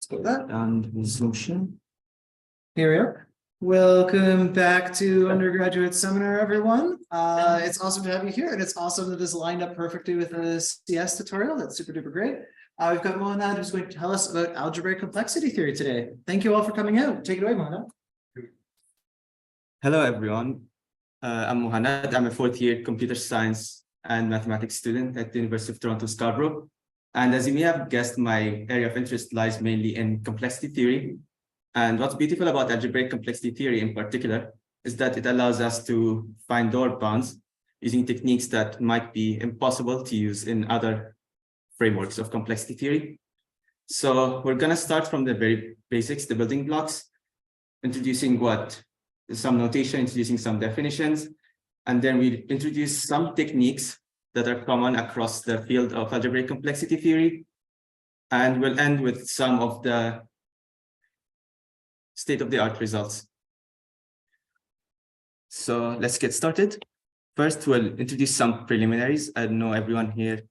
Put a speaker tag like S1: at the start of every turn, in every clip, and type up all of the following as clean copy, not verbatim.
S1: Let's go with that and resolution. Here we are. Welcome back to undergraduate seminar, everyone. It's awesome to have you here, and it's awesome that this lined up perfectly with a CS tutorial. That's super duper great. We've got Mohannad who's going to tell us about algebraic complexity theory today. Thank you all for coming out. Take it away, Mohannad.
S2: Hello, everyone. I'm Mohannad. I'm a fourth-year computer science and mathematics student at the University of Toronto, Scarborough. And as you may have guessed, my area of interest lies mainly in complexity theory. And what's beautiful about algebraic complexity theory in particular is that it allows us to find lower bounds using techniques that might be impossible to use in other frameworks of complexity theory. So we're going to start from the very basics, the building blocks, introducing some notation, introducing some definitions, and then we introduce some techniques that are common across the field of algebraic complexity theory. And we'll end with some of the state-of-the-art results. So let's get started. First, we'll introduce some preliminaries. I know everyone here,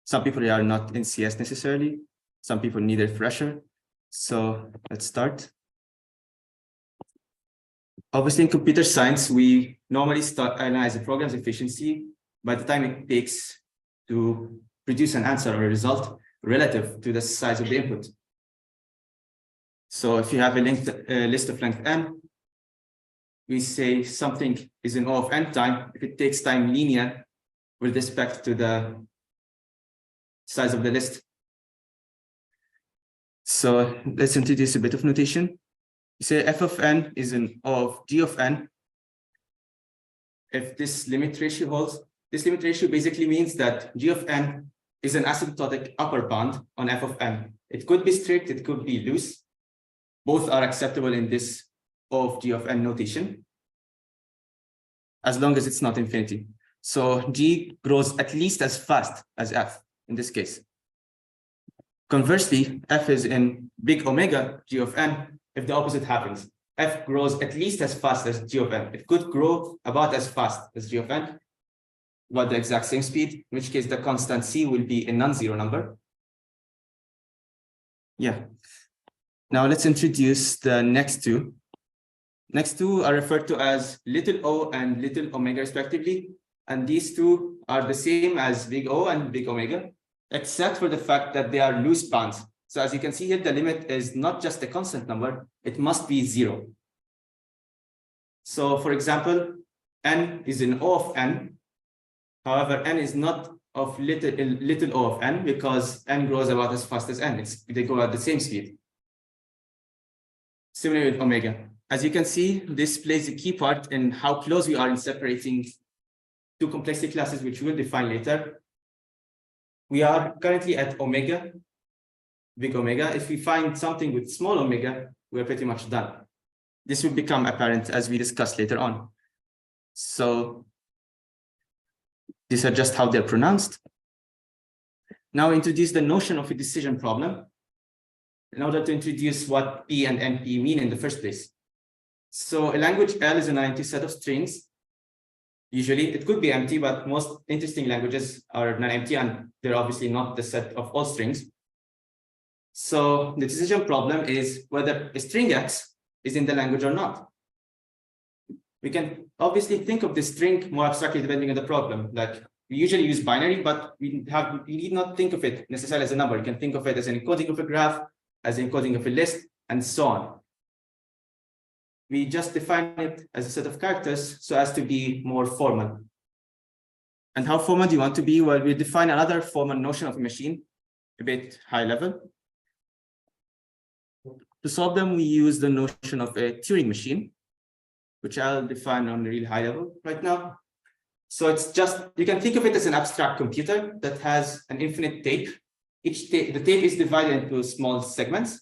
S2: some people here are not in CS necessarily. Some people need a refresher. So let's start. Obviously, in computer science, we normally analyze the program's efficiency by the time it takes to produce an answer or a result relative to the size of the input. So if you have a list of length n, we say something is in O of n time if it takes time linear with respect to the size of the list. So let's introduce a bit of notation. You say f of n is in O of g of n if this limit ratio holds. This limit ratio basically means that g of n is an asymptotic upper bound on f of n. It could be strict, it could be loose. Both are acceptable in this O of g of n notation, as long as it's not infinity. So g grows at least as fast as f in this case. Conversely, f is in big omega g of n if the opposite happens. F grows at least as fast as g of n. It could grow about as fast as g of n, about the exact same speed, in which case the constant c will be a non-zero number. Yeah. Now let's introduce the next two. Next two are referred to as little o and little omega respectively. And these two are the same as big O and big omega, except for the fact that they are loose bounds. So as you can see here, the limit is not just a constant number, it must be zero. So for example, n is in O of n. However, n is not of little o of n because n grows about as fast as n. They go at the same speed. Similarly with omega. As you can see, this plays a key part in how close we are in separating two complexity classes, which we'll define later. We are currently at omega, big omega. If we find something with small omega, we're pretty much done. This will become apparent as we discuss later on. So these are just how they're pronounced. Now introduce the notion of a decision problem in order to introduce what P and NP mean in the first place. So a language L is an empty set of strings. Usually it could be empty, but most interesting languages are non-empty and they're obviously not the set of all strings. So the decision problem is whether a string X is in the language or not. We can obviously think of the string more abstractly depending on the problem. Like we usually use binary, but we need not think of it necessarily as a number. You can think of it as an encoding of a graph, as an encoding of a list, and so on. We just define it as a set of characters so as to be more formal. And how formal do you want to be? Well, we define another formal notion of a machine, a bit high level. To solve them, we use the notion of a Turing machine, which I'll define on a really high level right now. So it's just, you can think of it as an abstract computer that has an infinite tape. The tape is divided into small segments.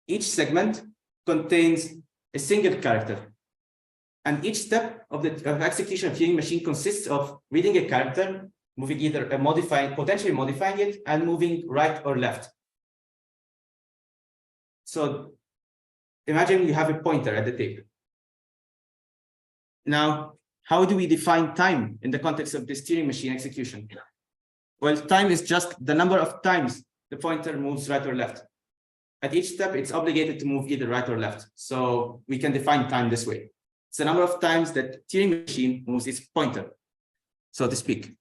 S2: Each segment contains a single character. And each step of the execution of Turing machine consists of reading a character, moving either potentially modifying it, and moving right or left. So imagine you have a pointer at the tape. Now, how do we define time in the context of this Turing machine execution? Well, time is just the number of times the pointer moves right or left. at each step, it's obligated to move either right or left. So we can define time this way. It's the number of times that Turing machine moves its pointer, so to speak.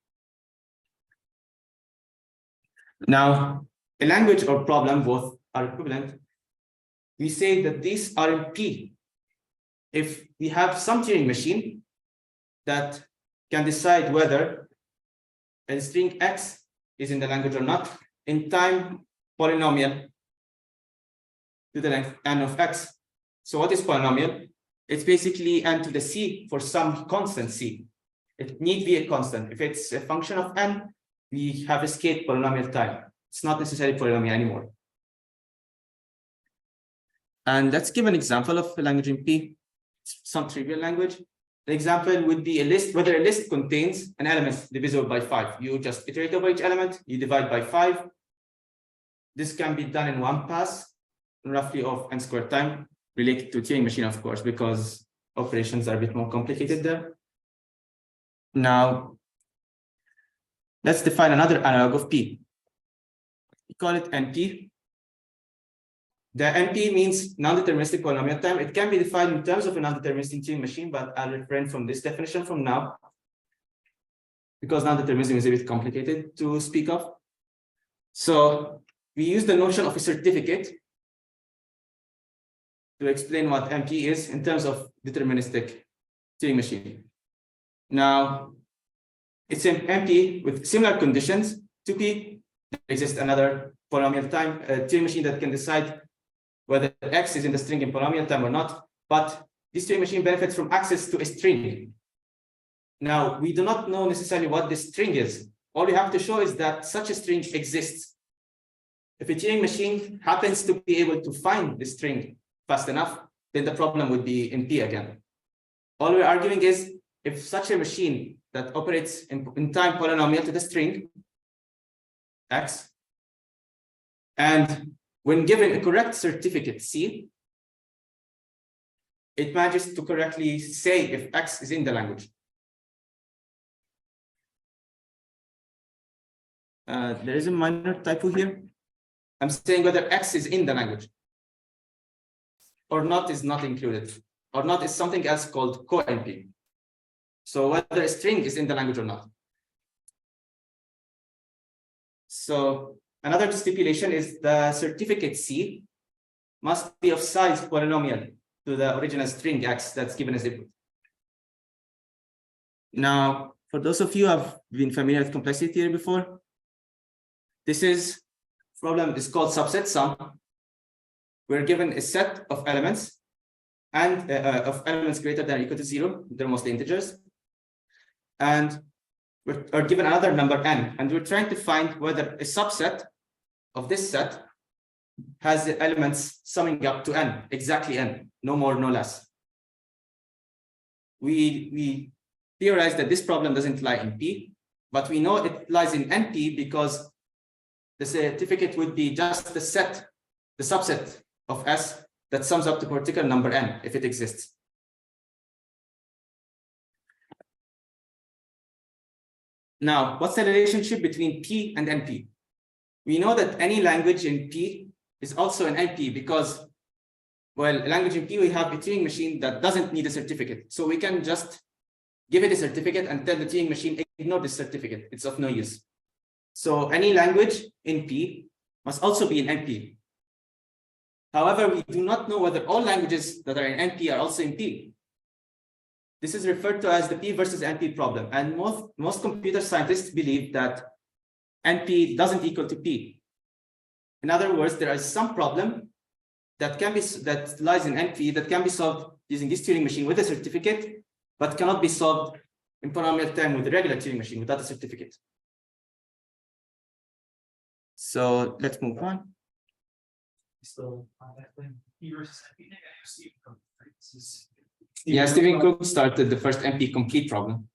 S2: Now, a language or problem, both are equivalent. We say that these are in P. If we have some Turing machine that can decide whether a string X is in the language or not in time polynomial to the length n of X. So what is polynomial? It's basically n to the C for some constant C. It need be a constant. If it's a function of n, we have escaped polynomial time. It's not necessarily polynomial anymore. And let's give an example of a language in P, some trivial language. The example would be a list, whether a list contains an element divisible by 5. You just iterate over each element, you divide by 5. This can be done in one pass, roughly of n squared time, related to Turing machine, of course, because operations are a bit more complicated there. Now, let's define another analog of P. We call it NP. The NP means non-deterministic polynomial time. It can be defined in terms of a non-deterministic Turing machine, but I'll refrain from this definition from now, because non-determinism is a bit complicated to speak of. So we use the notion of a certificate to explain what NP is in terms of deterministic Turing machine. Now, it's an NP with similar conditions to P. There exists another polynomial time, a Turing machine that can decide whether X is in the string in polynomial time or not, but this Turing machine benefits from access to a string. Now, we do not know necessarily what this string is. All we have to show is that such a string exists. If a Turing machine happens to be able to find the string fast enough, then the problem would be in P again. All we're arguing is if such a machine that operates in time polynomial to the string X, and when given a correct certificate C, it manages to correctly say if X is in the language. There is a minor typo here. I'm saying whether X is in the language or not is not included, or not is something else called co-NP. So whether a string is in the language or not. So another stipulation is the certificate C must be of size polynomial to the original string X that's given as input. Now, for those of you who have been familiar with complexity theory before, this is problem is called subset sum. We're given a set of elements and of elements greater than or equal to 0, they're mostly integers, and we're given another number n, and we're trying to find whether a subset of this set has the elements summing up to n, exactly n, no more, no less. We theorize that this problem doesn't lie in P, but we know it lies in NP because the certificate would be just the set, the subset of S that sums up to a particular number n, if it exists. Now, what's the relationship between P and NP? We know that any language in P is also an NP because, well, a language in P, we have a Turing machine that doesn't need a certificate. So we can just give it a certificate and tell the Turing machine, ignore this certificate. It's of no use. So any language in P must also be an NP. However, we do not know whether all languages that are in NP are also in P. This is referred to as the P versus NP problem. And most computer scientists believe that NP doesn't equal to P. In other words, there is some problem that lies in NP that can be solved using this Turing machine with a certificate, but cannot be solved in polynomial time with a regular Turing machine without a certificate. So let's move on.
S3: So P versus NP,
S2: Yeah, Stephen Cook started the first NP complete problem.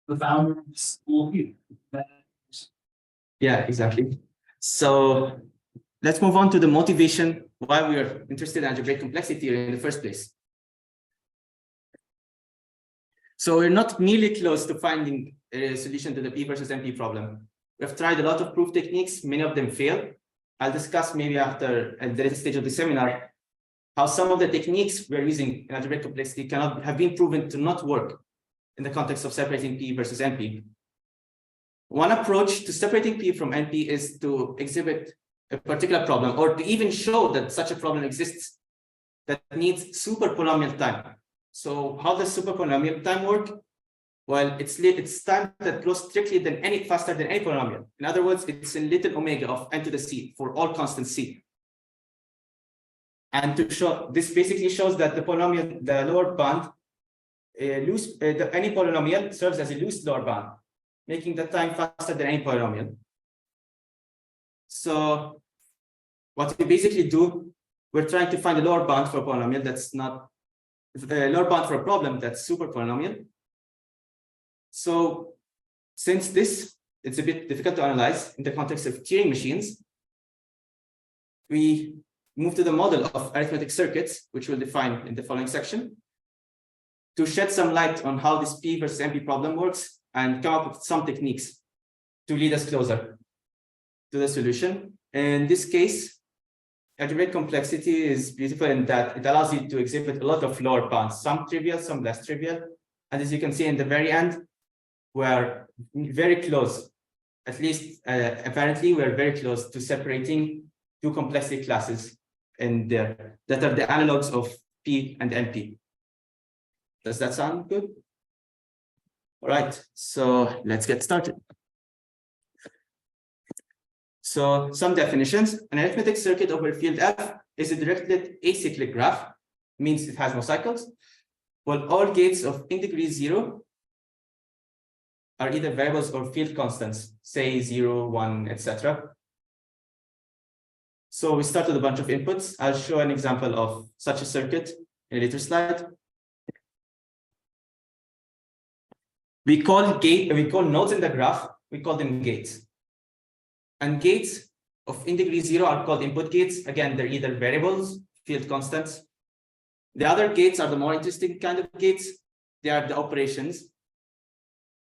S3: The founder of the school here.
S2: Yeah, exactly. So let's move on to the motivation why we are interested in algebraic complexity theory in the first place. So we're not nearly close to finding a solution to the P versus NP problem. We've tried a lot of proof techniques, many of them fail. I'll discuss maybe after at the later stage of the seminar how some of the techniques we're using in algebraic complexity have been proven to not work in the context of separating P versus NP. One approach to separating P from NP is to exhibit a particular problem, or to even show that such a problem exists that needs super polynomial time. So how does super polynomial time work? Well, it's time that grows strictly faster than any polynomial. In other words, it's in little omega of n to the c for all constant c. And to show this basically shows that the polynomial, the lower bound, any polynomial serves as a loose lower bound, making the time faster than any polynomial. So what we basically do, we're trying to find a lower bound for a polynomial that's not a lower bound for a problem that's super polynomial. So since it's a bit difficult to analyze in the context of Turing machines, we move to the model of arithmetic circuits, which we'll define in the following section, to shed some light on how this P versus NP problem works and come up with some techniques to lead us closer to the solution. In this case, algebraic complexity is beautiful in that it allows you to exhibit a lot of lower bounds, some trivial, some less trivial. And as you can see in the very end, we're very close, at least apparently we're very close to separating two complexity classes in there that are the analogs of P and NP. Does that sound good? All right, so let's get started. So some definitions: an arithmetic circuit over field F is a directed acyclic graph, means it has no cycles. Well, all gates of in degree 0 are either variables or field constants, say 0, 1, etc. So we start with a bunch of inputs. I'll show an example of such a circuit in a later slide. We call nodes in the graph, we call them gates. And gates of in degree 0 are called input gates. Again, they're either variables, field constants. The other gates are the more interesting kind of gates. They are the operations.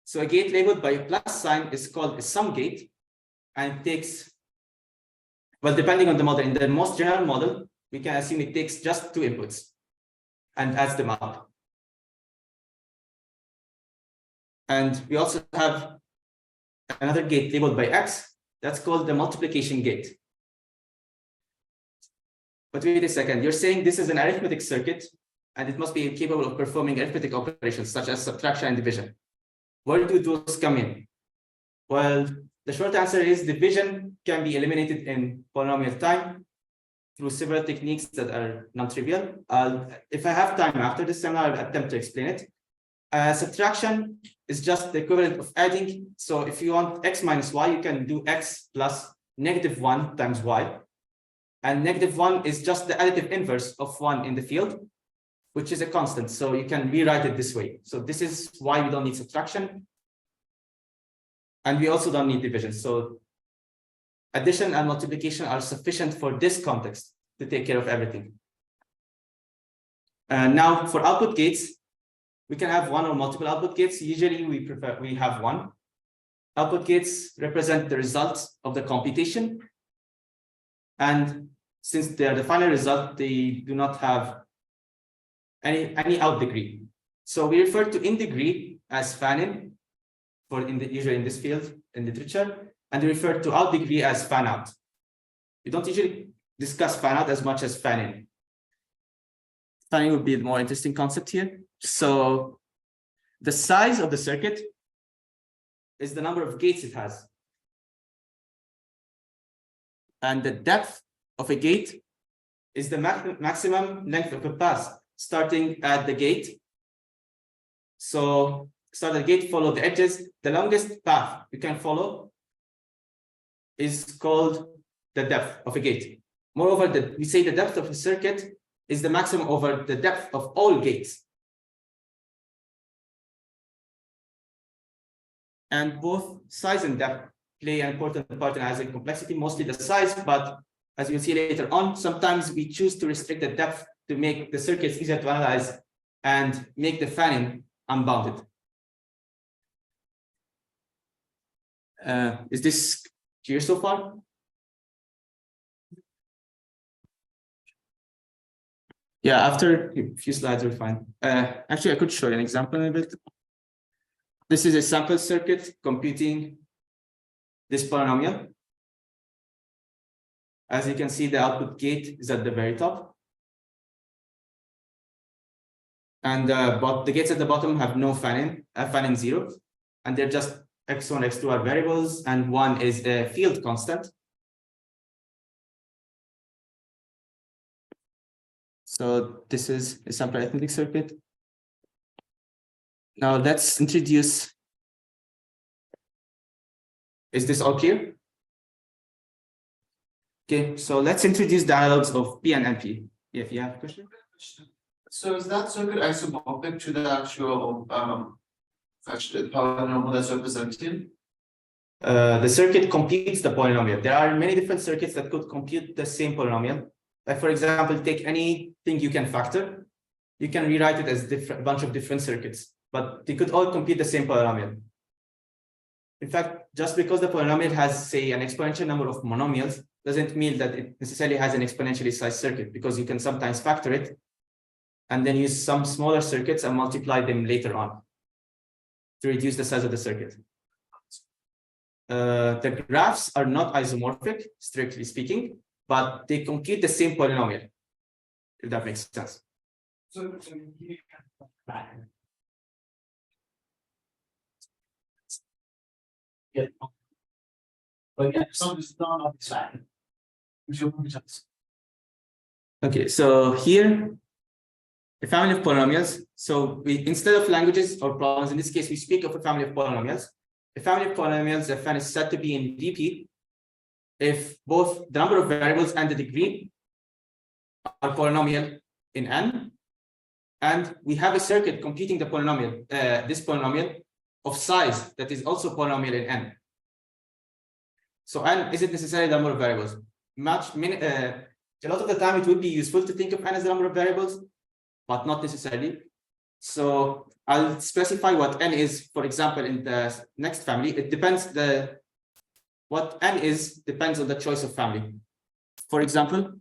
S2: So a gate labeled by a plus sign is called a sum gate, and it takes, well, depending on the model, in the most general model, we can assume it takes just two inputs and adds them up. And we also have another gate labeled by X, that's called the multiplication gate. But wait a second, you're saying this is an arithmetic circuit and it must be capable of performing arithmetic operations such as subtraction and division. Where do those come in? Well, the short answer is division can be eliminated in polynomial time through several techniques that are non-trivial. If I have time after this seminar, I'll attempt to explain it. Subtraction is just the equivalent of adding. So if you want x minus y, you can do x plus -1 times y. And -1 is just the additive inverse of 1 in the field, which is a constant. So you can rewrite it this way. So this is why we don't need subtraction. And we also don't need division. So addition and multiplication are sufficient for this context to take care of everything. Now for output gates, we can have one or multiple output gates. Usually we have one. Output gates represent the results of the computation. And since they are the final result, they do not have any out degree. So we refer to in degree as fan-in, usually in this field in literature, and we refer to out degree as fan-out. We don't usually discuss fan-out as much as fan-in. Fan-in would be the more interesting concept here. So the size of the circuit is the number of gates it has. And the depth of a gate is the maximum length of a path starting at the gate. So start at the gate, follow the edges. The longest path you can follow is called the depth of a gate. Moreover, we say the depth of a circuit is the maximum over the depth of all gates. And both size and depth play an important part in analyzing complexity, mostly the size, but as you'll see later on, sometimes we choose to restrict the depth to make the circuits easier to analyze and make the fan-in unbounded. Is this clear so far? Yeah, after a few slides are fine. Actually, I could show you an example in a bit. This is a sample circuit computing this polynomial. As you can see, the output gate is at the very top. And but the gates at the bottom have no fan-in 0. And they're just x1, x2 are variables, and 1 is a field constant. So this is a sample arithmetic circuit. Now let's introduce. Is this all clear? Okay, so let's introduce dialogues of P and NP. If you have a question.
S4: So is that circuit isomorphic to the actual polynomial that's represented?
S2: The circuit computes the polynomial. There are many different circuits that could compute the same polynomial. Like for example, take anything you can factor. You can rewrite it as a bunch of different circuits, but they could all compute the same polynomial. In fact, just because the polynomial has, say, an exponential number of monomials, doesn't mean that it necessarily has an exponentially sized circuit, because you can sometimes factor it and then use some smaller circuits and multiply them later on to reduce the size of the circuit. The graphs are not isomorphic, strictly speaking, but they compute the same polynomial, if that makes sense.
S3: So you can back. Yeah. But yeah, some is not on this side.
S2: Okay, so here, a family of polynomials. So we, instead of languages or problems, in this case, we speak of a family of polynomials. A family of polynomials, the fan is said to be in VP if both the number of variables and the degree are polynomial in N, and we have a circuit computing the polynomial, this polynomial of size that is also polynomial in N. So N isn't necessarily the number of variables. A lot of the time it would be useful to think of N as the number of variables, but not necessarily. So I'll specify what N is, for example, in the next family. It depends, what N is depends on the choice of family. For example,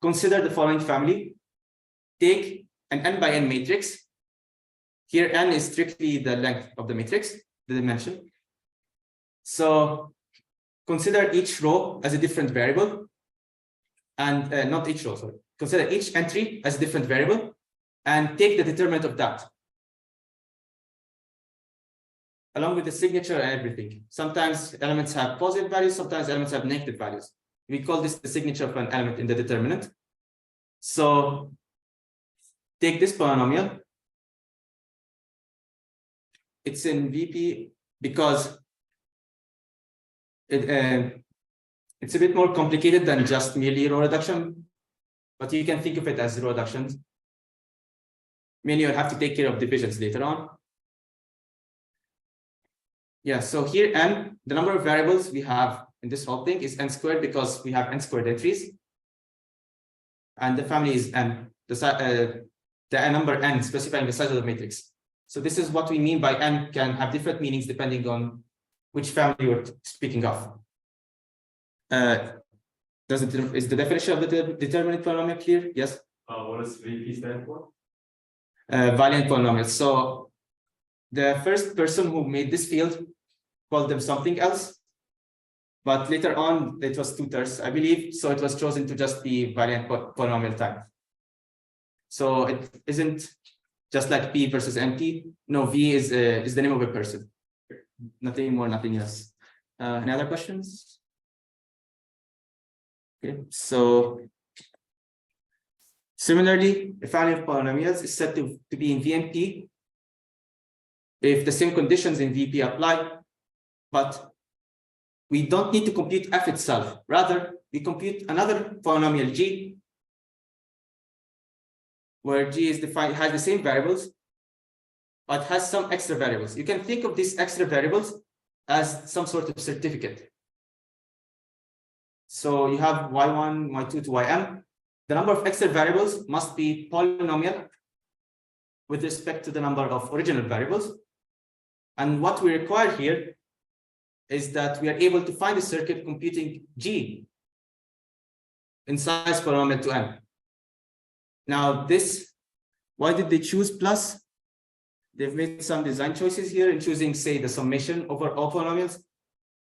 S2: consider the following family. Take an N by N matrix. Here N is strictly the length of the matrix, the dimension. So consider each row as a different variable, and not each row, sorry. Consider each entry as a different variable, and take the determinant of that, along with the signature and everything. Sometimes elements have positive values, sometimes elements have negative values. We call this the signature of an element in the determinant. So take this polynomial. It's in VP because it's a bit more complicated than just merely row reduction, but you can think of it as row reductions. Meaning you'll have to take care of divisions later on. Yeah, so here N, the number of variables we have in this whole thing is N squared because we have N squared entries. And the family is N, the number N specifying the size of the matrix. So this is what we mean by N can have different meanings depending on which family you're speaking of. Is the definition of the determinant polynomial clear? Yes?
S5: What does VP stand for?
S2: Valiant polynomials. So the first person who made this field called them something else, but later on it was tutors, I believe. So it was chosen to just be valiant polynomial type. So it isn't just like P versus NP. No, V is the name of a person. Nothing more, nothing less. Any other questions? Okay, so similarly, a family of polynomials is said to be in VNP if the same conditions in VP apply, but we don't need to compute F itself. Rather, we compute another polynomial G, where G is defined, has the same variables, but has some extra variables. You can think of these extra variables as some sort of certificate. So you have y1, y2 to ym. The number of extra variables must be polynomial, with respect to the number of original variables. And what we require here is that we are able to find a circuit computing G in size polynomial to n. Now this, why did they choose plus? They've made some design choices here in choosing, say, the summation over all polynomials.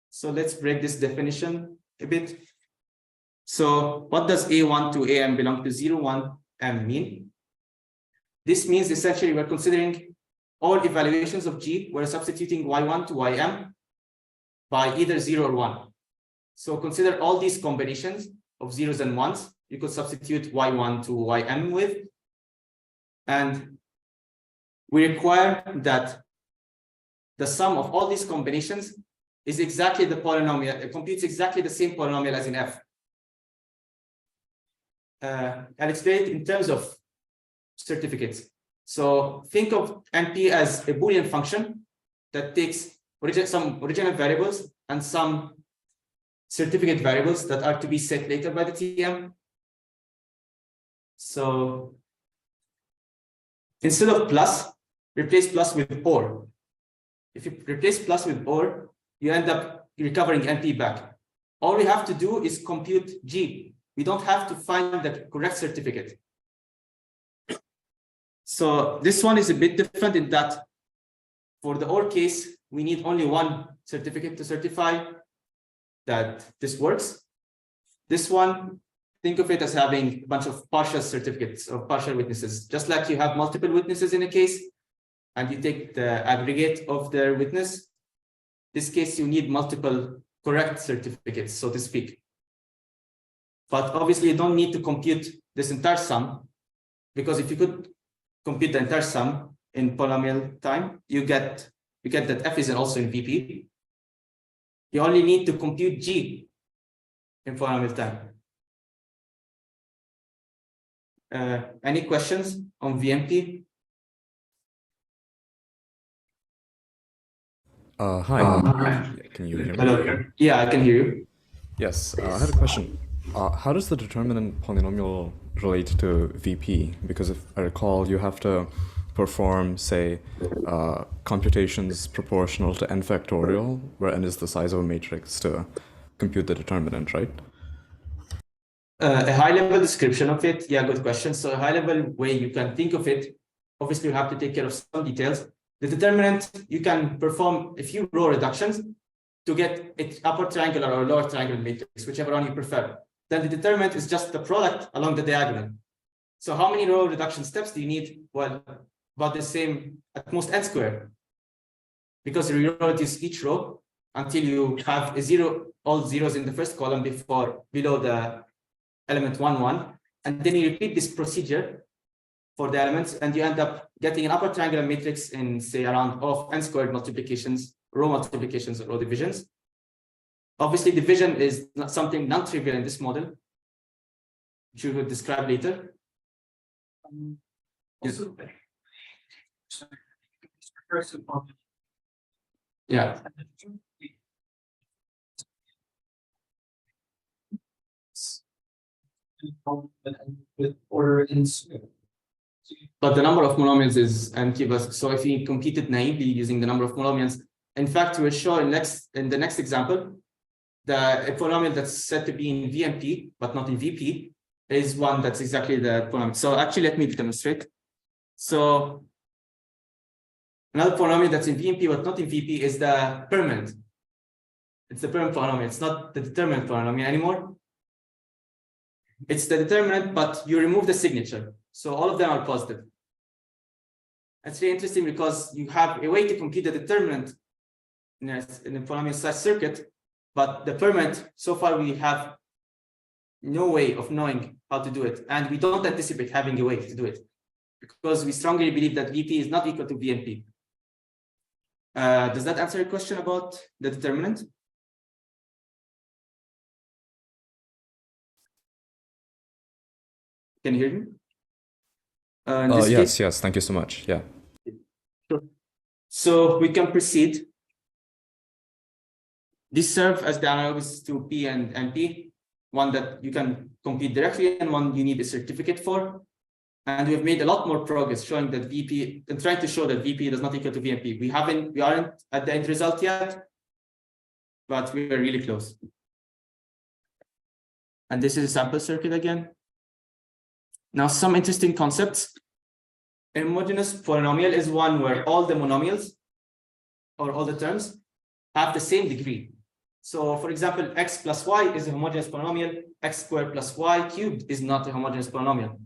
S2: So let's break this definition a bit. So what does A1 to AM belong to 0, 1, M mean? This means essentially we're considering all evaluations of G, we're substituting Y1 to YM by either 0 or 1. So consider all these combinations of zeros and ones you could substitute Y1 to YM with. And we require that the sum of all these combinations is exactly the polynomial, it computes exactly the same polynomial as in F. I'll explain it in terms of certificates. So think of NP as a Boolean function that takes some original variables and some certificate variables that are to be set later by the TM. So instead of plus, replace plus with or. If you replace plus with or, you end up recovering NP back. All we have to do is compute G. We don't have to find the correct certificate. So this one is a bit different in that for the OR case, we need only one certificate to certify that this works. This one, think of it as having a bunch of partial certificates or partial witnesses, just like you have multiple witnesses in a case, and you take the aggregate of their witness. This case, you need multiple correct certificates, so to speak. But obviously, you don't need to compute this entire sum, because if you could compute the entire sum in polynomial time, you get that F is also in VP. You only need to compute G in polynomial time. Any questions on VMP?
S6: Hi. Can you hear me?
S2: Hello. Yeah, I can hear you.
S6: Yes, I had a question. How does the determinant polynomial relate to VP? Because if I recall, you have to perform, say, computations proportional to n factorial, where n is the size of a matrix, to compute the determinant, right?
S2: A high-level description of it, yeah, good question. So a high-level way you can think of it, obviously you have to take care of some details. The determinant, you can perform a few row reductions to get it upper triangular or lower triangular matrix, whichever one you prefer. Then the determinant is just the product along the diagonal. So how many row reduction steps do you need? Well, about the same, at most n squared, because you reduce each row until you have a zero, all zeros in the first column below the element 1, 1, and then you repeat this procedure for the elements, and you end up getting an upper triangular matrix in, say, around of n squared multiplications, row multiplications, or row divisions. Obviously, division is not something non-trivial in this model, which we will describe later.
S3: Also,
S2: Yeah.
S3: With order in
S2: But the number of monomials is empty. So if you compute it naively using the number of monomials, in fact, we'll show in the next example, a polynomial that's said to be in VMP, but not in VP, is one that's exactly the polynomial. So actually, let me demonstrate. So another polynomial that's in VMP, but not in VP, is the permanent. It's the permanent polynomial. It's not the determinant polynomial anymore. It's the determinant, but you remove the signature. So all of them are positive. It's really interesting because you have a way to compute the determinant in a polynomial size circuit, but the permanent, so far we have no way of knowing how to do it. And we don't anticipate having a way to do it because we strongly believe that VP is not equal to VMP. Does that answer your question about the determinant? Can you hear me?
S6: Yes, thank you so much. Yeah.
S2: Sure. So we can proceed. These serve as the analogs to P and NP, one that you can compute directly and one you need a certificate for. And we've made a lot more progress showing that VP and trying to show that VP does not equal to VMP. We aren't at the end result yet, but we are really close. And this is a sample circuit again. Now, some interesting concepts. A homogeneous polynomial is one where all the monomials or all the terms have the same degree. So, for example, x plus y is a homogeneous polynomial. X squared plus y cubed is not a homogeneous polynomial.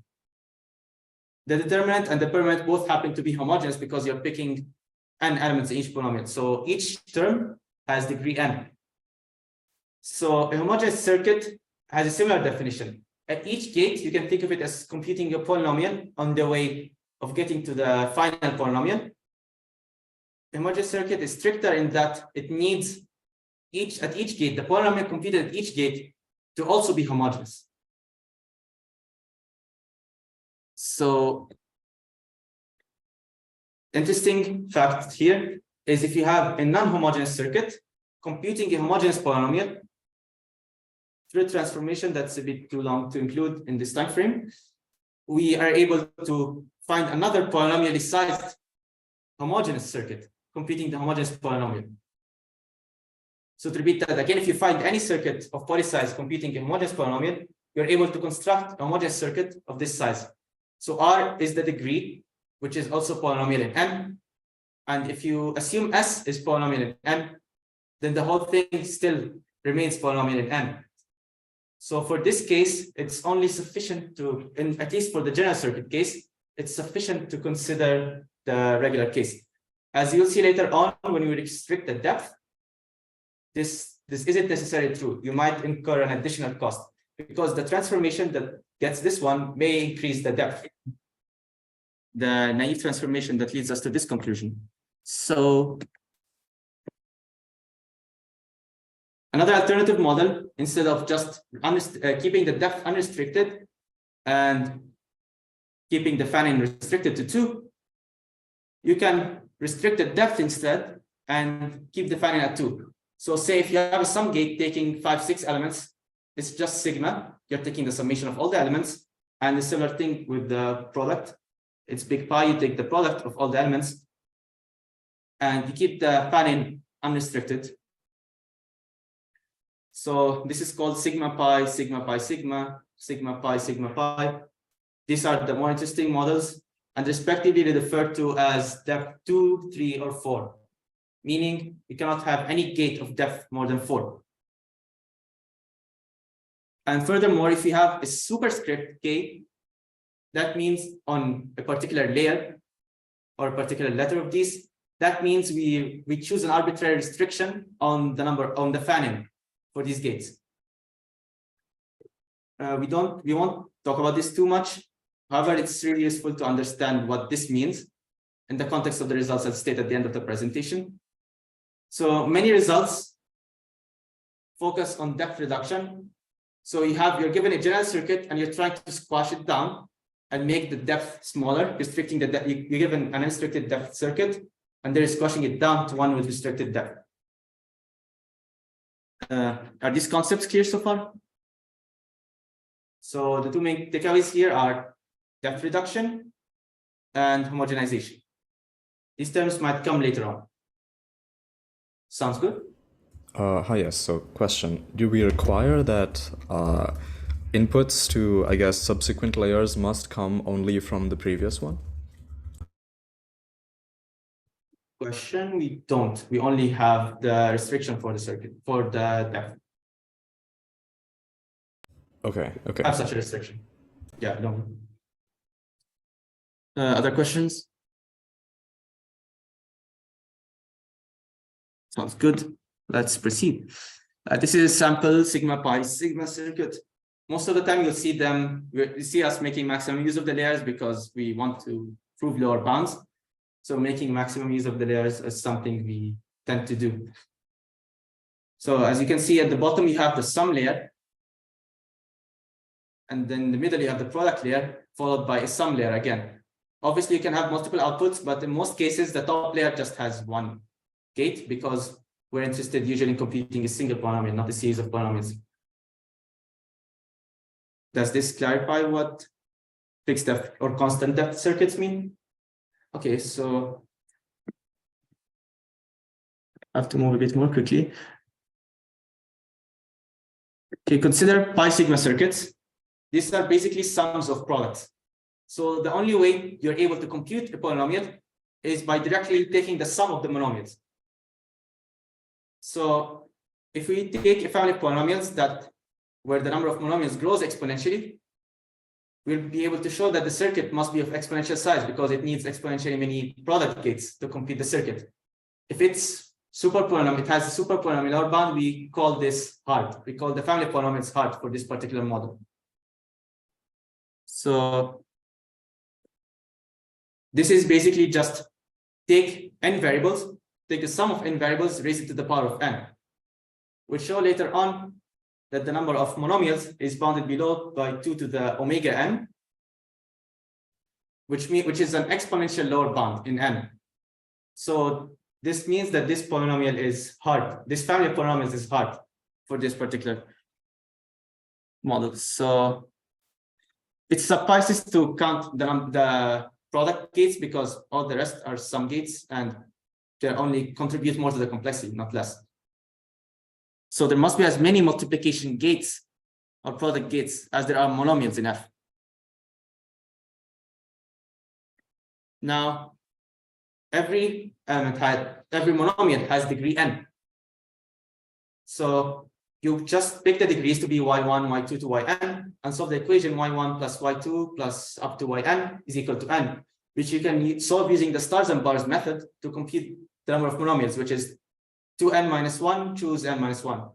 S2: The determinant and the permanent both happen to be homogeneous because you're picking n elements in each polynomial. So each term has degree n. So a homogeneous circuit has a similar definition. At each gate, you can think of it as computing a polynomial on the way of getting to the final polynomial. A homogeneous circuit is stricter in that it needs at each gate, the polynomial computed at each gate to also be homogeneous. So, interesting fact here is if you have a non-homogeneous circuit, computing a homogeneous polynomial through a transformation that's a bit too long to include in this time frame, we are able to find another polynomially sized homogeneous circuit computing the homogeneous polynomial. So to repeat that again, if you find any circuit of polysize computing a homogeneous polynomial, you're able to construct a homogeneous circuit of this size. So R is the degree, which is also polynomial in n. And if you assume S is polynomial in n, then the whole thing still remains polynomial in n. So for this case, it's only sufficient to, at least for the general circuit case, it's sufficient to consider the regular case. As you'll see later on, when we restrict the depth, this isn't necessarily true. You might incur an additional cost because the transformation that gets this one may increase the depth. The naive transformation that leads us to this conclusion. So another alternative model, instead of just keeping the depth unrestricted and keeping the fanning restricted to 2, you can restrict the depth instead and keep the fanning at 2. So say if you have a sum gate taking 5, 6 elements, it's just sigma. You're taking the summation of all the elements, and the similar thing with the product. It's big pi, you take the product of all the elements, and you keep the fanning unrestricted. So this is called sigma pi, sigma pi, sigma, sigma pi, sigma pi. These are the more interesting models, and respectively referred to as depth 2, 3, or 4, meaning you cannot have any gate of depth more than 4. And furthermore, if you have a superscript k, that means on a particular layer or a particular letter of these, that means we choose an arbitrary restriction on the number, on the fanning for these gates. We won't talk about this too much. However, it's really useful to understand what this means in the context of the results I'll state at the end of the presentation. So many results focus on depth reduction. So you're given a general circuit and you're trying to squash it down and make the depth smaller, restricting the depth. You're given an unrestricted depth circuit, and they're squashing it down to one with restricted depth. Are these concepts clear so far? So the two main takeaways here are depth reduction and homogenization. These terms might come later on. Sounds good?
S6: Hi, yes. So question, do we require that inputs to, I guess, subsequent layers must come only from the previous one?
S2: Question, we don't. We only have the restriction for the circuit, for the depth.
S6: Okay.
S2: Have such a restriction. Yeah, no. Other questions? Sounds good. Let's proceed. This is a sample sigma pi sigma circuit. Most of the time you'll see us making maximum use of the layers because we want to prove lower bounds. So making maximum use of the layers is something we tend to do. So as you can see at the bottom, you have the sum layer. And then in the middle, you have the product layer, followed by a sum layer again. Obviously, you can have multiple outputs, but in most cases, the top layer just has one gate because we're interested usually in computing a single polynomial, not a series of polynomials. Does this clarify what fixed depth or constant depth circuits mean. Okay, so I have to move a bit more quickly. Okay, consider pi sigma circuits. These are basically sums of products. So the only way you're able to compute a polynomial is by directly taking the sum of the monomials. So if we take a family of polynomials that where the number of monomials grows exponentially, we'll be able to show that the circuit must be of exponential size because it needs exponentially many product gates to complete the circuit. If it's super polynomial, it has a super polynomial bound, we call this hard. We call the family of polynomials hard for this particular model. So this is basically just take n variables, take the sum of n variables, raise it to the power of n. We'll show later on that the number of monomials is bounded below by 2 to the omega n, which is an exponential lower bound in n. So this means that this polynomial is hard. This family of polynomials is hard for this particular model. So it suffices to count the product gates because all the rest are sum gates and they only contribute more to the complexity, not less. So there must be as many multiplication gates or product gates as there are monomials in F. Now, every monomial has degree n. So you just pick the degrees to be y1, y2 to yn, and solve the equation y1 plus y2 plus up to yn is equal to n, which you can solve using the stars and bars method to compute the number of monomials, which is 2n minus 1, choose n minus 1.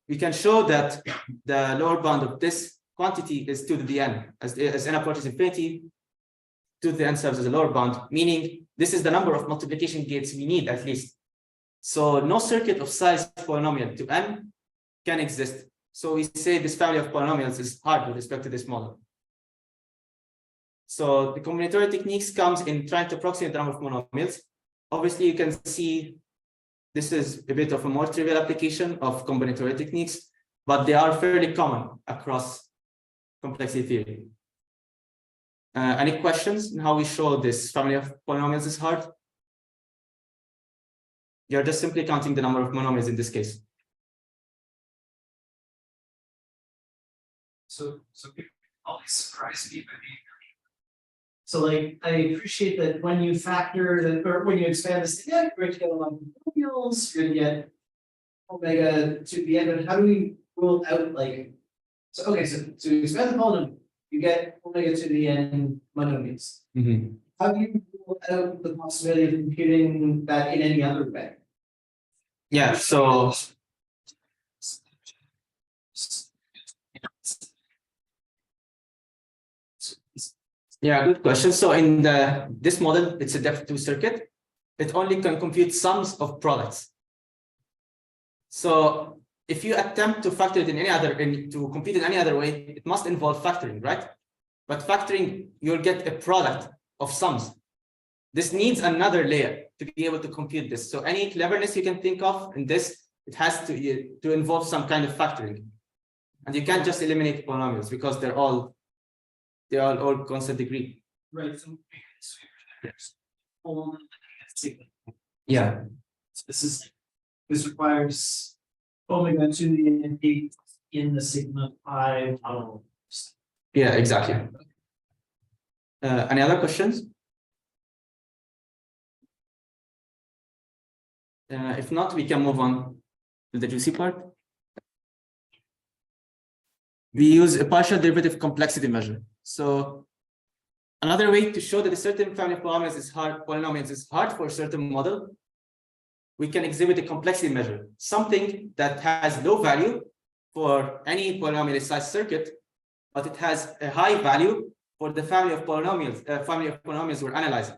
S2: We can show that the lower bound of this quantity is 2 to the n. As n approaches infinity, 2 to the n serves as a lower bound, meaning this is the number of multiplication gates we need at least. So no circuit of size polynomial to n can exist. So we say this family of polynomials is hard with respect to this model. So the combinatorial techniques comes in trying to approximate the number of monomials. Obviously, you can see this is a bit of a more trivial application of combinatorial techniques, but they are fairly common across complexity theory. Any questions on how we show this family of polynomials is hard? You're just simply counting the number of monomials in this case.
S3: So always surprised me by being. So like, I appreciate that when you factor the, or when you expand this together, you're going to get a lot of polynomials, you're going to get omega to the end, but how do we rule out like, so okay, so to expand the polynomial, you get omega to the n monomials.
S2: Mm-hmm.
S3: How do you rule out the possibility of computing that in any other way?
S2: Yeah, so yeah, good question. So in this model, it's a depth 2 circuit. It only can compute sums of products. So if you attempt to factor it in any other, to compute in any other way, it must involve factoring, right? But factoring, you'll get a product of sums. This needs another layer to be able to compute this. So any cleverness you can think of in this, it has to involve some kind of factoring. And you can't just eliminate polynomials because they're all constant degree.
S3: Right. So
S2: Yeah.
S3: So this requires omega to the n eight in the sigma pi model.
S2: Yeah, exactly. Any other questions? If not, we can move on to the juicy part. We use a partial derivative complexity measure. So another way to show that a certain family of polynomials is hard for a certain model, we can exhibit a complexity measure, something that has low value for any polynomial size circuit, but it has a high value for the family of polynomials we're analyzing.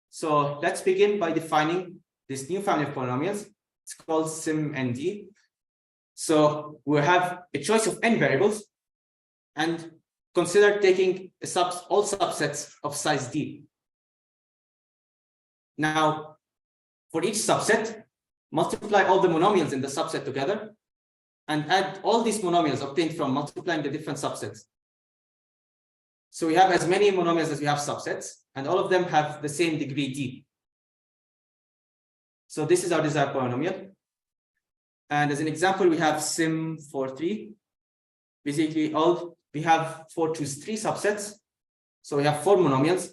S2: So let's begin by defining this new family of polynomials. It's called SIMND. So we have a choice of n variables and consider taking all subsets of size d. Now, for each subset, multiply all the monomials in the subset together and add all these monomials obtained from multiplying the different subsets. So we have as many monomials as we have subsets, and all of them have the same degree d. So this is our desired polynomial. And as an example, we have sim for 3. Basically, we have 4 choose 3 subsets. So we have 4 monomials.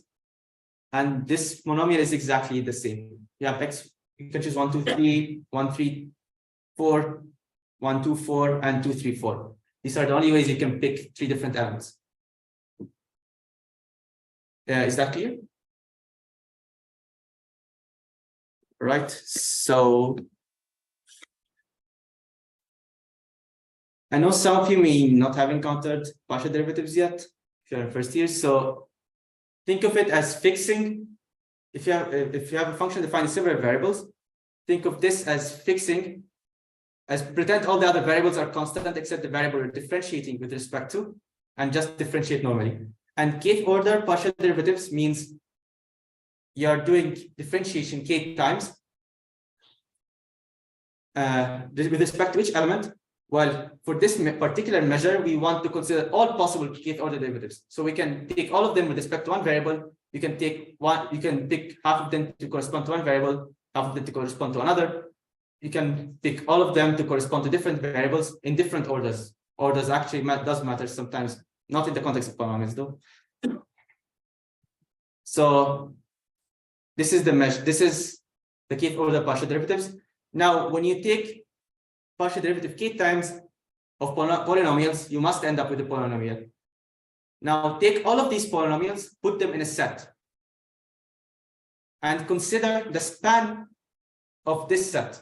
S2: And this monomial is exactly the same. You have x, you can choose 1, 2, 3, 1, 3, 4, 1, 2, 4, and 2, 3, 4. These are the only ways you can pick 3 different elements. Is that clear? Right. So I know some of you may not have encountered partial derivatives yet if you're in first year. So think of it as fixing. If you have a function defined in several variables, think of this as fixing, as pretend all the other variables are constant except the variable you're differentiating with respect to, and just differentiate normally. And kth order partial derivatives means you're doing differentiation k times with respect to which element. Well, for this particular measure, we want to consider all possible kth order derivatives. So we can take all of them with respect to one variable. You can take one, you can pick half of them to correspond to one variable, half of them to correspond to another. You can pick all of them to correspond to different variables in different orders. Orders actually does matter sometimes, not in the context of polynomials though. So this is the measure. This is the kth order partial derivatives. Now, when you take partial derivative k times of polynomials, you must end up with a polynomial. Now, take all of these polynomials, put them in a set, and consider the span of this set.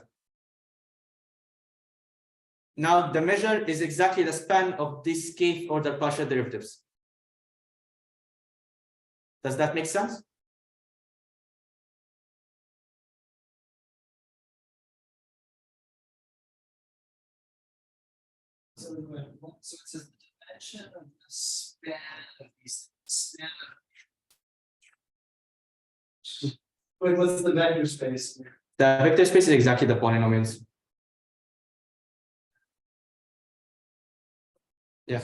S2: Now, the measure is exactly the span of these kth order partial derivatives. Does that make sense?
S3: So it says the dimension of the span of these span. Wait, what's the vector space?
S2: The vector space is exactly the polynomials. Yeah.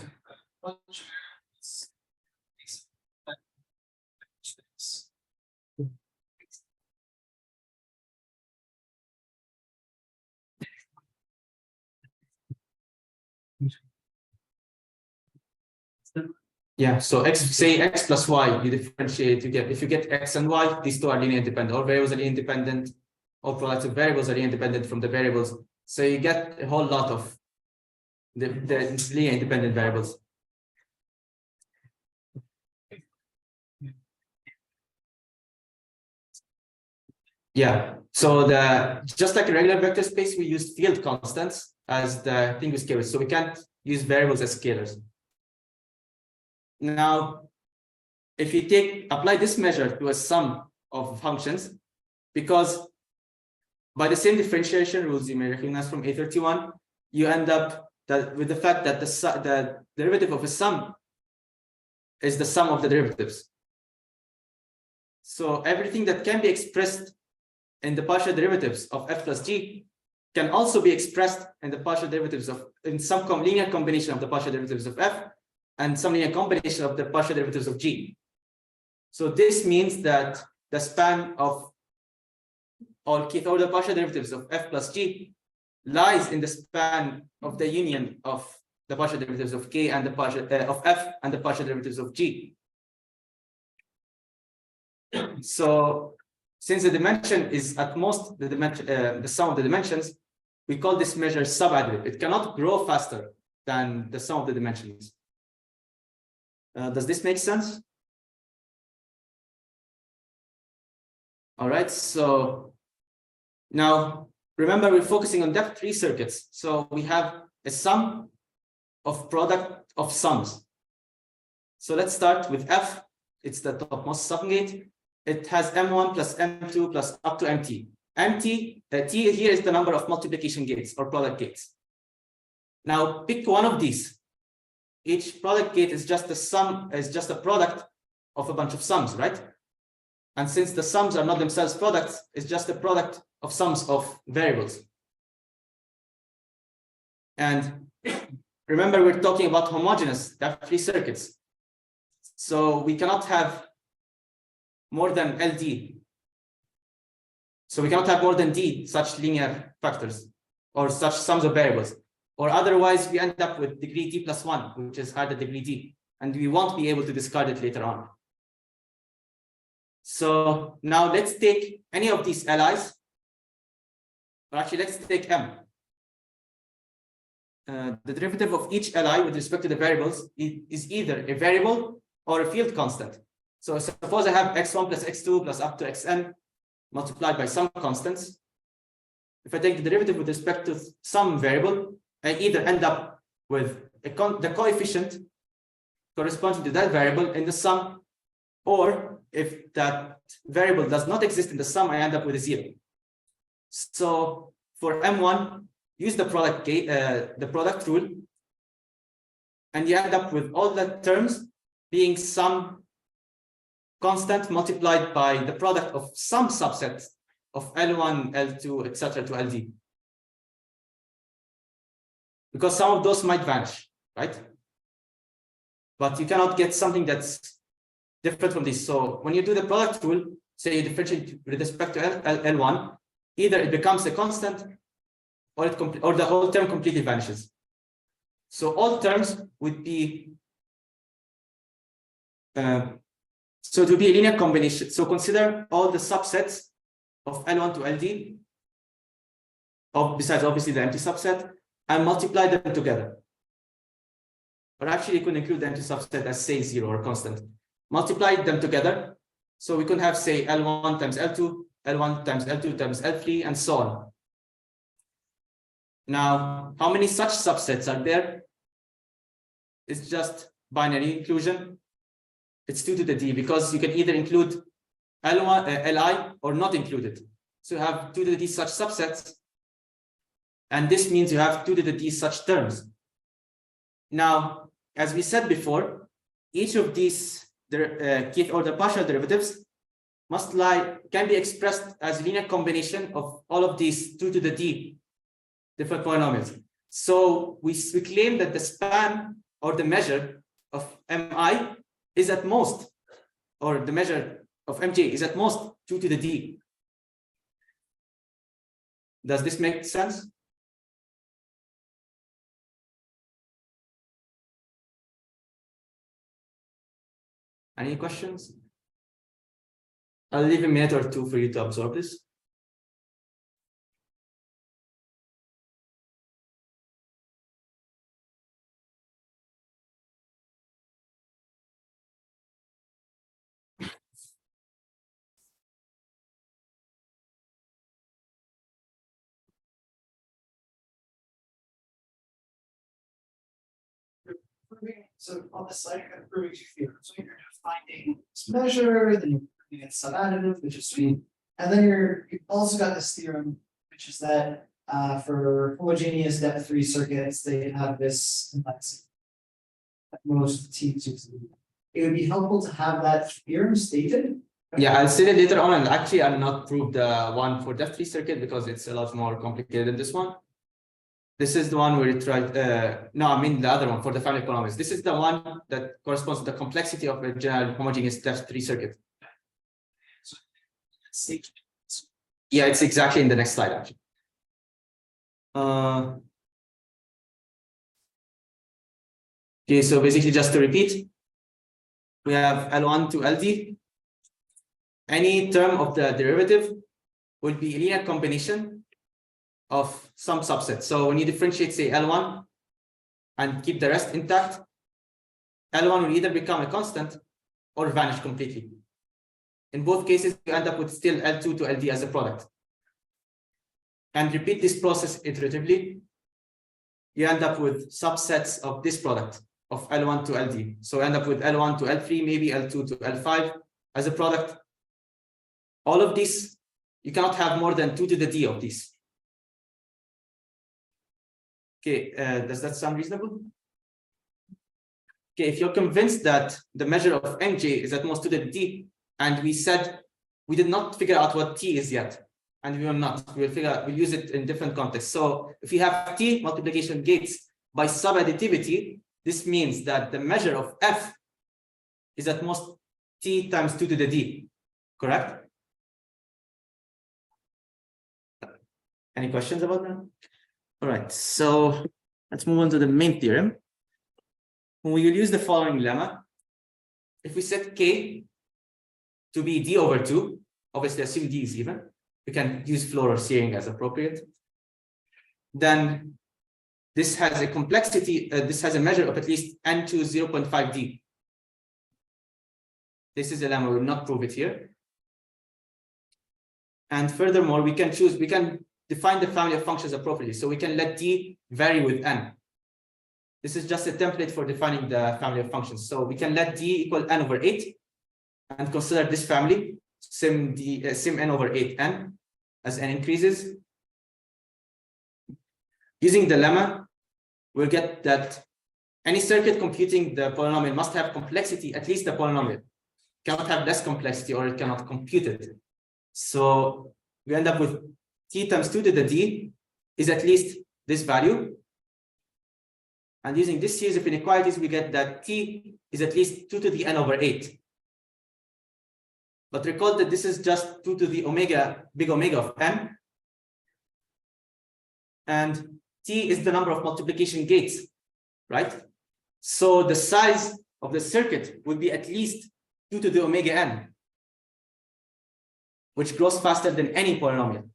S2: Yeah, so say x plus y, you differentiate, if you get x and y, these two are linear independent. All variables are linear independent, all products of variables are linear independent from the variables. So you get a whole lot of the linear independent variables. Yeah, so just like a regular vector space, we use field constants as the thing with scalars. So we can't use variables as scalars. Now, if you apply this measure to a sum of functions, because by the same differentiation rules you may recognize from A31, you end up with the fact that the derivative of a sum is the sum of the derivatives. So everything that can be expressed in the partial derivatives of f plus g can also be expressed in the partial derivatives in some linear combination of the partial derivatives of f and some linear combination of the partial derivatives of g. So this means that the span of all kth order partial derivatives of f plus g lies in the span of the union of the partial derivatives of k and the partial of f and the partial derivatives of g. So since the dimension is at most the sum of the dimensions, we call this measure subadditive. It cannot grow faster than the sum of the dimensions. Does this make sense? All right, so now remember we're focusing on depth 3 circuits. So we have a sum of product of sums. So let's start with f. It's the topmost subgate. It has m1 plus m2 plus up to mt. T here is the number of multiplication gates or product gates. Now pick one of these. Each product gate is just a product of a bunch of sums, right? And since the sums are not themselves products, it's just a product of sums of variables. And remember, we're talking about homogeneous depth-free circuits. So we cannot have more than LD. So we cannot have more than D such linear factors or such sums of variables. Or otherwise, we end up with degree D plus 1, which is higher than degree D. And we won't be able to discard it later on. So now let's take any of these LIs. Or actually, let's take M. The derivative of each Li with respect to the variables is either a variable or a field constant. So suppose I have x1 plus x2 plus up to xn multiplied by some constants. If I take the derivative with respect to some variable, I either end up with the coefficient corresponding to that variable in the sum, or if that variable does not exist in the sum, I end up with a 0. So for M1, use the product rule, and you end up with all the terms being some constant multiplied by the product of some subset of L1, L2, etc. to LD. Because some of those might vanish, right? But you cannot get something that's different from this. So when you do the product rule, say you differentiate with respect to L1, either it becomes a constant or the whole term completely vanishes. So all terms would be so it would be a linear combination. So consider all the subsets of L1 to LD, besides obviously the empty subset, and multiply them together. Or actually, you could include the empty subset as say 0 or constant. Multiply them together. So we could have say L1 times L2, L1 times L2 times L3, and so on. Now, how many such subsets are there? It's just binary inclusion. It's 2 to the D, because you can either include Li or not include it. So you have 2 to the D such subsets. And this means you have 2 to the D such terms. Now, as we said before, each of these kth order partial derivatives can be expressed as a linear combination of all of these 2 to the D different polynomials. So we claim that the span or the measure of Mi is at most, or the measure of Mj is at most 2 to the D. Does this make sense? Any questions? I'll leave a minute or two for you to absorb this.
S3: So on the slide, you're proving two theorems. So you're finding this measure, then you're proving it's some additive, which is sweet. And then you've also got this theorem, which is that for homogeneous depth-free circuits, they have this complexity at most T2. It would be helpful to have that theorem stated.
S2: Yeah, I'll say it later on, and actually I'll not prove the one for depth-free circuit because it's a lot more complicated than this one. This is the one where you tried, no, I mean the other one for the family polynomials. This is the one that corresponds to the complexity of a general homogeneous depth-free circuit. Yeah, it's exactly in the next slide, actually. Okay, so basically just to repeat, we have L1 to LD. Any term of the derivative will be a linear combination of some subset. So when you differentiate, say, L1 and keep the rest intact, L1 will either become a constant or vanish completely. In both cases, you end up with still L2 to LD as a product. And repeat this process iteratively, you end up with subsets of this product of L1 to LD. So end up with L1 to L3, maybe L2 to L5 as a product. All of these, you cannot have more than 2 to the D of these. Okay, does that sound reasonable? Okay, if you're convinced that the measure of Mj is at most 2 to the D, and we said we did not figure out what T is yet. and we will not. We'll use it in different contexts. So if you have t multiplication gates by subadditivity, this means that the measure of f is at most t times 2 to the d, correct? Any questions about that? All right, so let's move on to the main theorem. We will use the following lemma. If we set k to be d over 2, obviously assume d is even, we can use floor or searing as appropriate. Then this has a complexity, this has a measure of at least n to 0.5d. This is a lemma, we will not prove it here. And furthermore, we can define the family of functions appropriately. So we can let d vary with n. This is just a template for defining the family of functions. So we can let d equal n over 8 and consider this family sim n over 8n as n increases. Using the lemma, we'll get that any circuit computing the polynomial must have complexity, at least the polynomial. Cannot have less complexity or it cannot compute it. So we end up with t times 2 to the d is at least this value. And using this series of inequalities, we get that t is at least 2 to the n over 8. But recall that this is just 2 to the omega, big omega of n. And t is the number of multiplication gates, right? So the size of the circuit would be at least 2 to the omega n, which grows faster than any polynomial.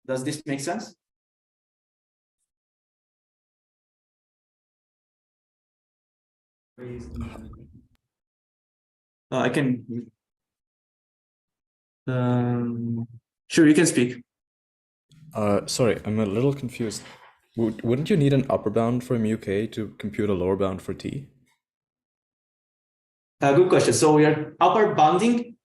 S2: Does this make sense? I can. Sure, you can speak.
S6: Sorry, I'm a little confused. Wouldn't you need an upper bound for mu k to compute a lower bound for t?
S2: Good question. So we are upper bounding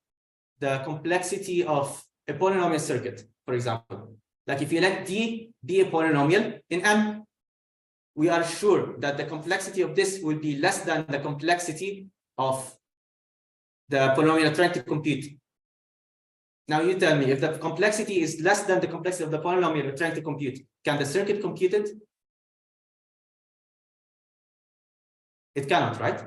S2: the complexity of a polynomial circuit, for example. Like if you let d be a polynomial in M, we are sure that the complexity of this will be less than the complexity of the polynomial trying to compute. Now you tell me, if the complexity is less than the complexity of the polynomial we're trying to compute, can the circuit compute it? It cannot, right?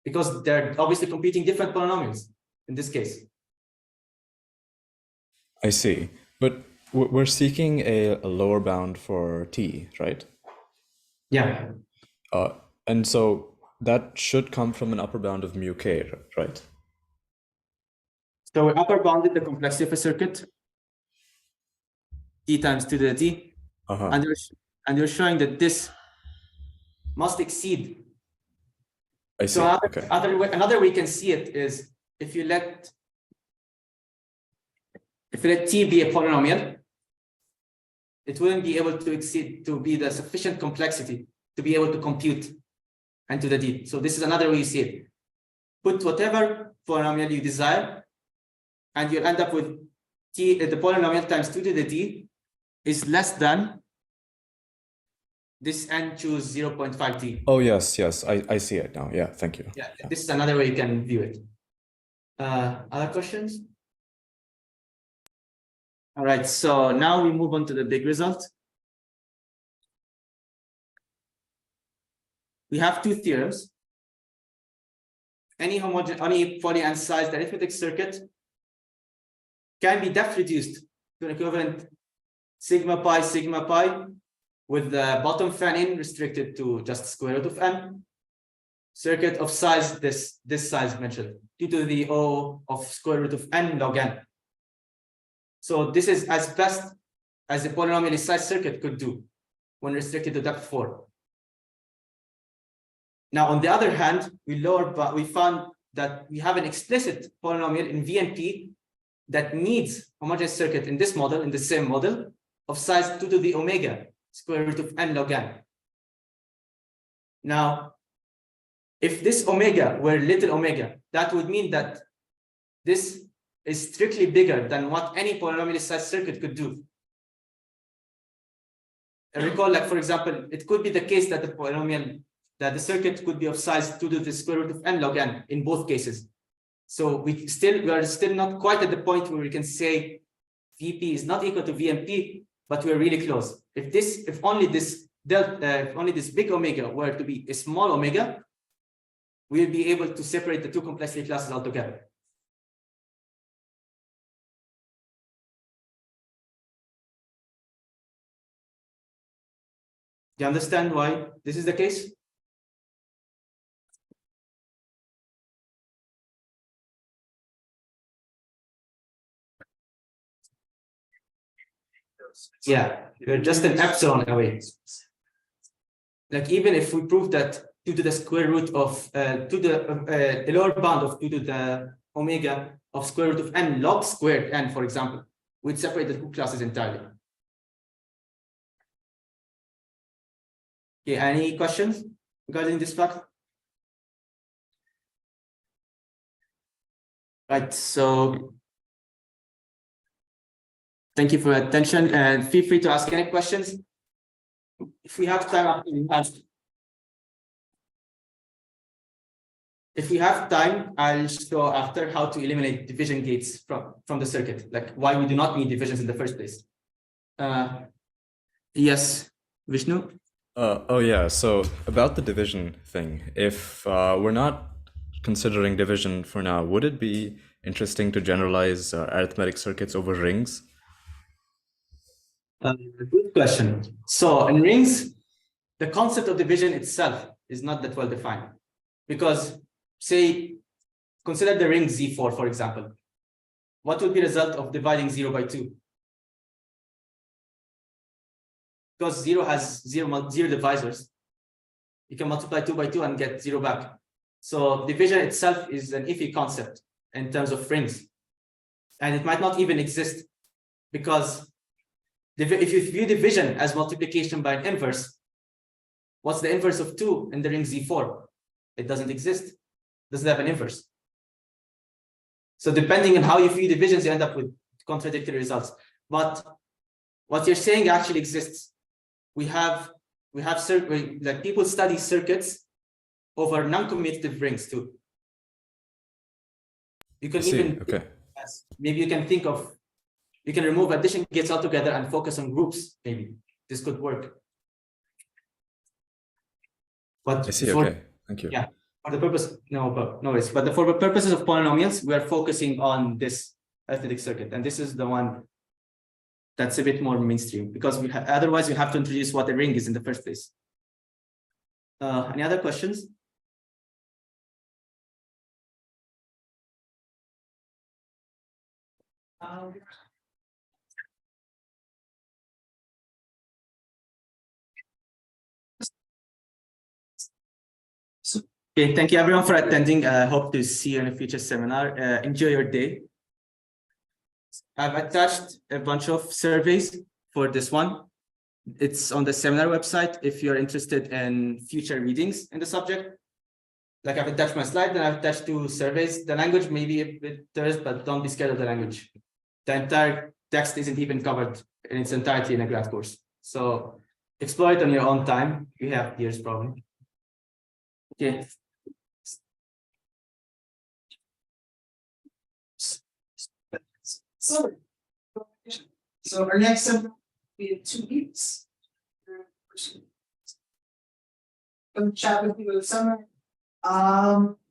S2: Because they're obviously computing different polynomials in this case.
S6: I see. But we're seeking a lower bound for t, right?
S2: Yeah.
S6: And so that should come from an upper bound of mu k, right?
S2: So we upper bounded the complexity of a circuit, t times 2 to the t, and you're showing that this must exceed.
S6: I see.
S2: So
S6: Okay.
S2: another way you can see it is if you let t be a polynomial, it wouldn't be able to exceed to be the sufficient complexity to be able to compute n to the d. So this is another way you see it. Put whatever polynomial you desire, and you'll end up with t, the polynomial times 2 to the d is less than this n choose 0.5t.
S6: Oh, yes, I see it now. Yeah, thank you.
S2: Yeah, this is another way you can view it. Other questions? All right, so now we move on to the big result. We have two theorems. Any poly-n-sized arithmetic circuit can be depth reduced to an equivalent sigma pi, with the bottom fan-in restricted to just square root of n. Circuit of size, this size mentioned, due to the O of square root of n log n. So this is as best as a polynomially sized circuit could do when restricted to depth 4. Now, on the other hand, we found that we have an explicit polynomial in V and P that needs homogeneous circuit in this model, in the same model, of size 2 to the omega square root of n log n. Now, if this omega were little omega, that would mean that this is strictly bigger than what any polynomially sized circuit could do. And recall, like for example, it could be the case that the circuit could be of size 2 to the square root of n log n in both cases. So we are still not quite at the point where we can say VP is not equal to VMP, but we're really close. If only this big omega were to be a small omega, we'll be able to separate the two complexity classes altogether. Do you understand why this is the case? Yeah, we're just an epsilon away. Like even if we prove that 2 to the square root of a lower bound of 2 to the omega of square root of n log squared n, for example, we'd separate the two classes entirely. Okay, any questions regarding this fact? Right, so thank you for your attention and feel free to ask any questions. If we have time, I'll show after how to eliminate division gates from the circuit, like why we do not need divisions in the first place. Yes, Vishnu?
S6: Oh yeah, so about the division thing, if we're not considering division for now, would it be interesting to generalize arithmetic circuits over rings?
S2: Good question. So in rings, the concept of division itself is not that well defined, because say, consider the ring Z4, for example. What would be the result of dividing 0 by 2? Because 0 has zero divisors, you can multiply 2 by 2 and get 0 back. So division itself is an iffy concept in terms of rings. And it might not even exist, because if you view division as multiplication by an inverse, what's the inverse of 2 in the ring Z4? It doesn't exist. It doesn't have an inverse. So depending on how you view divisions, you end up with contradictory results. But what you're saying actually exists. We have like people study circuits over non-commutative rings too. You can even maybe you can think of, you can remove addition gates altogether and focus on groups. Maybe this could work. But
S6: I see. Okay, thank you.
S2: Yeah, for the purpose, no worries. But for the purposes of polynomials, we are focusing on this arithmetic circuit, and this is the one that's a bit more mainstream, because otherwise we have to introduce what a ring is in the first place. Any other questions? Okay, thank you everyone for attending. I hope to see you in a future seminar. Enjoy your day. I've attached a bunch of surveys for this one. It's on the seminar website if you're interested in future readings in the subject. Like I've attached my slide, and I've attached 2 surveys. The language may be a bit terse, but don't be scared of the language. The entire text isn't even covered in its entirety in a grad course. So explore it on your own time. You have years probably. Okay.
S3: So our next seminar will be in 2 weeks. Come chat with you in the summer.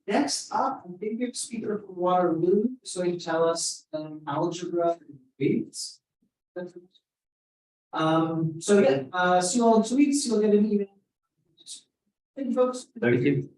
S3: Next up, a big speaker from Waterloo is going to tell us algebra and weights. So yeah, see you all in 2 weeks. You'll get an email. Thank you, folks.
S2: Thank you.